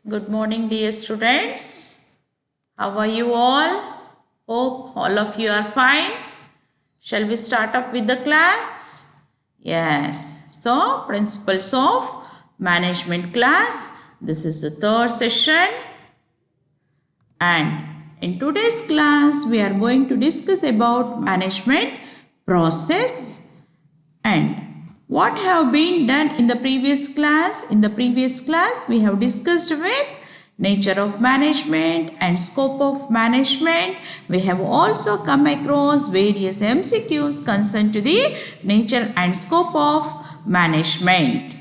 Good morning, dear students. How are you all? Hope all of you are fine. Shall we start off with the class? Yes. So, Principles of Management class. This is the third session. And in today's class, we are going to discuss about management process and what have been done in the previous class. In the previous class, we have discussed with nature of management and scope of management. We have also come across various MCQs concerned to the nature and scope of management.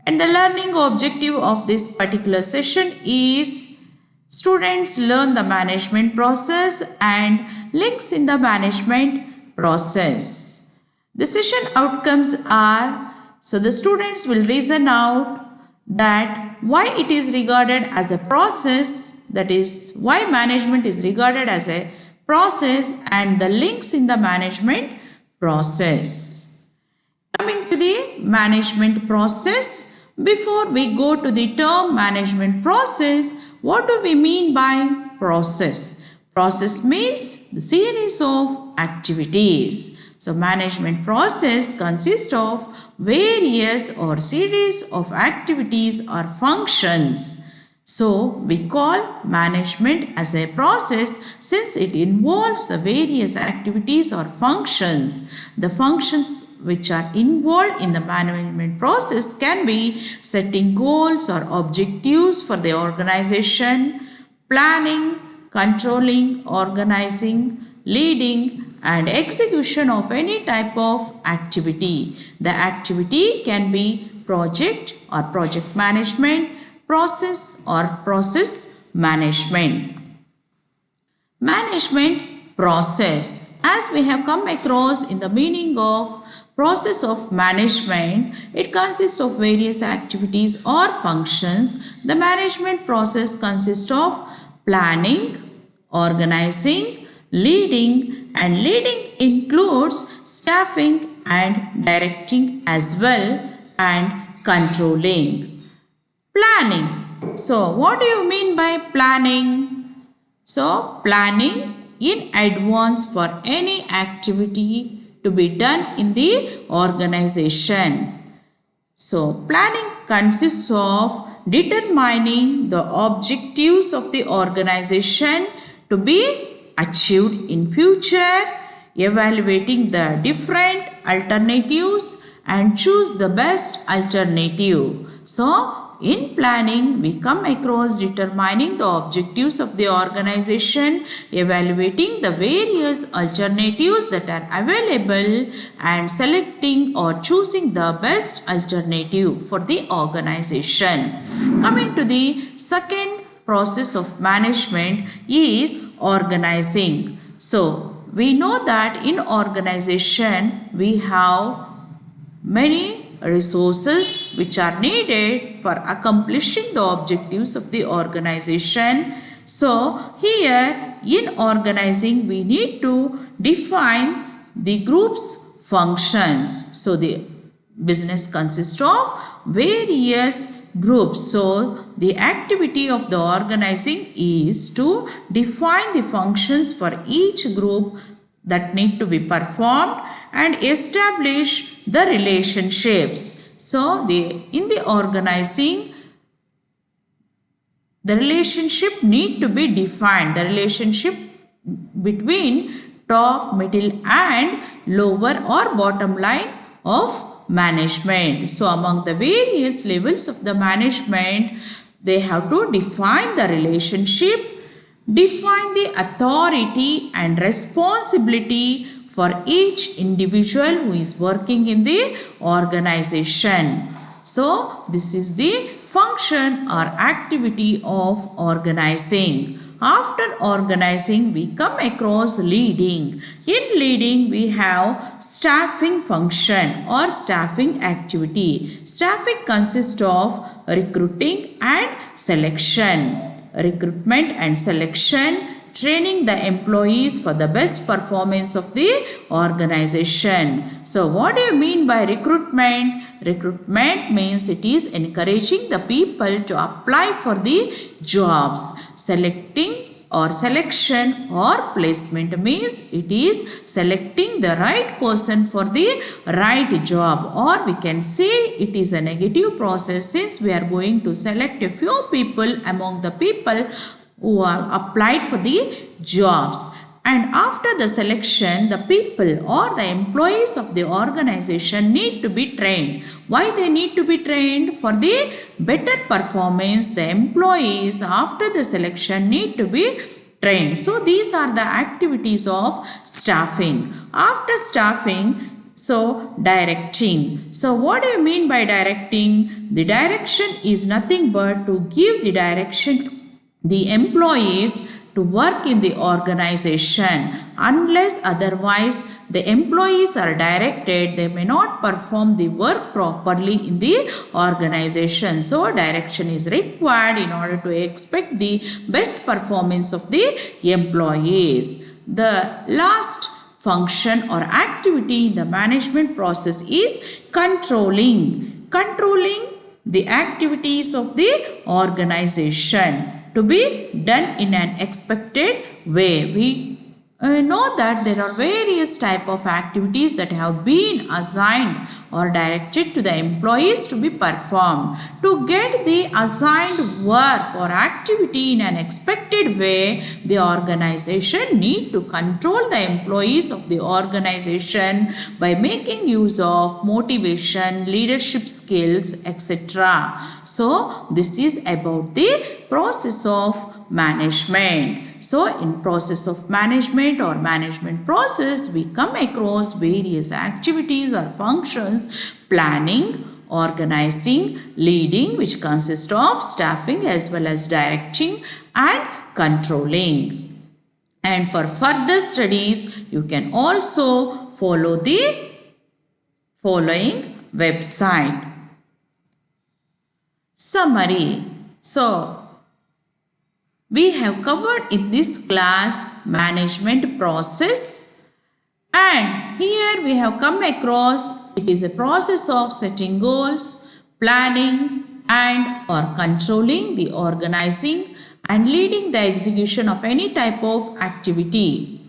And the learning objective of this particular session is students learn the management process and links in the management process. The session outcomes are, so the students will reason out that why it is regarded as a process, that is why management is regarded as a process, and the links in the management process. Coming to the management process, before we go to the term management process, what do we mean by process? Process means the series of activities. So, management process consists of various or series of activities or functions. So, we call management as a process since it involves the various activities or functions. The functions which are involved in the management process can be setting goals or objectives for the organization, planning, controlling, organizing, leading, and execution of any type of activity. The activity can be project or project management, process or process management. Management process. As we have come across in the meaning of process of management, it consists of various activities or functions. The management process consists of planning, organizing, leading, and leading includes staffing and directing as well, and controlling. Planning. So, what do you mean by planning? So, planning in advance for any activity to be done in the organization. So, planning consists of determining the objectives of the organization to be achieved in future, evaluating the different alternatives and choose the best alternative. So, in planning, we come across determining the objectives of the organization, evaluating the various alternatives that are available, and selecting or choosing the best alternative for the organization. Coming to the second process of management is organizing. So, we know that in organization we have many resources which are needed for accomplishing the objectives of the organization. So, here in organizing we need to define the group's functions. So, the business consists of various groups. So, the activity of the organizing is to define the functions for each group that need to be performed and establish the relationships. So, in the organizing, the relationship need to be defined. The relationship between top, middle and lower or bottom line of management. So, among the various levels of the management, they have to define the relationship, define the authority and responsibility for each individual who is working in the organization. So, this is the function or activity of organizing. After organizing, we come across leading. In leading, we have staffing function or staffing activity. Staffing consists of recruiting and selection. Recruitment and selection, training the employees for the best performance of the organization. So what do you mean by recruitment? Recruitment means it is encouraging the people to apply for the jobs. Selecting or selection or placement means it is selecting the right person for the right job, or we can say it is a negative process since we are going to select a few people among the people who are applied for the jobs. And after the selection, the people or the employees of the organization need to be trained. Why they need to be trained? For the better performance, the employees after the selection need to be trained. So these are the activities of staffing. After staffing, so directing. So what do you mean by directing? The direction is nothing but to give the direction to the employees to work in the organization. Unless otherwise the employees are directed, they may not perform the work properly in the organization. So direction is required in order to expect the best performance of the employees. The last function or activity in the management process is controlling. Controlling the activities of the organization to be done in an expected way. We know that there are various type of activities that have been assigned or directed to the employees to be performed. To get the assigned work or activity in an expected way, the organization need to control the employees of the organization by making use of motivation, leadership skills, etc. So this is about the process of management. So in process of management or management process, we come across various activities or functions: planning, organizing, leading, which consists of staffing as well as directing and controlling. And for further studies, you can also follow the following website. Summary. So we have covered in this class management process, and here we have come across it is a process of setting goals, planning and or controlling the organizing and leading the execution of any type of activity.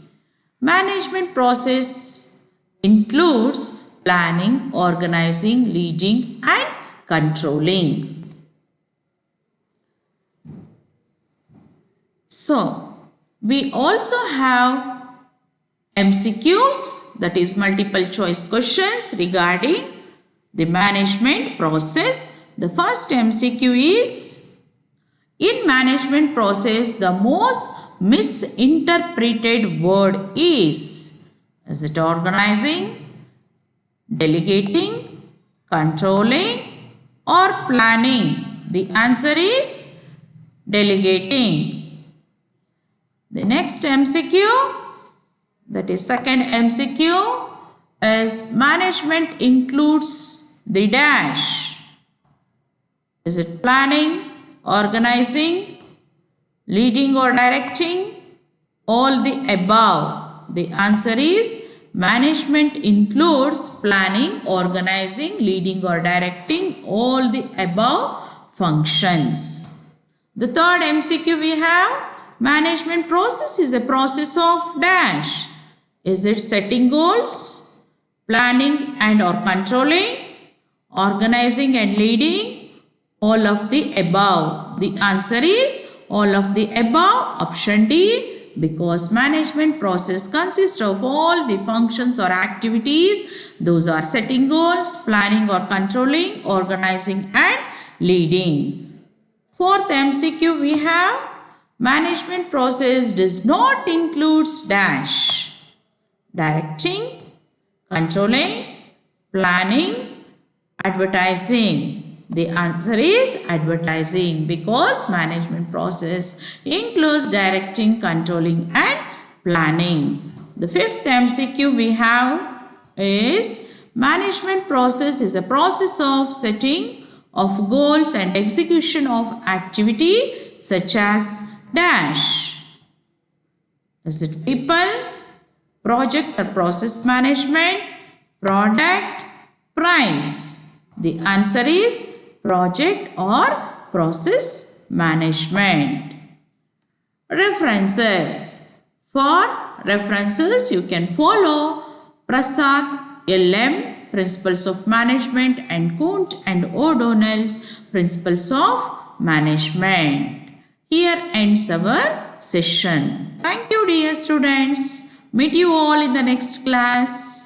Management process includes planning, organizing, leading and controlling. So, we also have MCQs, that is multiple choice questions regarding the management process. The first MCQ is, in management process, the most misinterpreted word is it organizing, delegating, controlling or planning? The answer is delegating. The next MCQ, that is second MCQ, is management includes the dash. Is it planning, organizing, leading or directing? All the above. The answer is management includes planning, organizing, leading or directing, all the above functions. The third MCQ we have, management process is a process of dash. Is it setting goals, planning and or controlling, organizing and leading? All of the above. The answer is all of the above, option D, because management process consists of all the functions or activities. Those are setting goals, planning or controlling, organizing and leading. Fourth MCQ we have, management process does not include dash. Directing, controlling, planning, advertising. The answer is advertising, because management process includes directing, controlling and planning. The fifth MCQ we have is, management process is a process of setting of goals and execution of activity such as dash. Is it people, project or process management, product, price? The answer is project or process management. References. For references, you can follow Prasad L.M. Principles of Management and Kunt and O'Donnell's Principles of Management. Here ends our session. Thank you, dear students. Meet you all in the next class.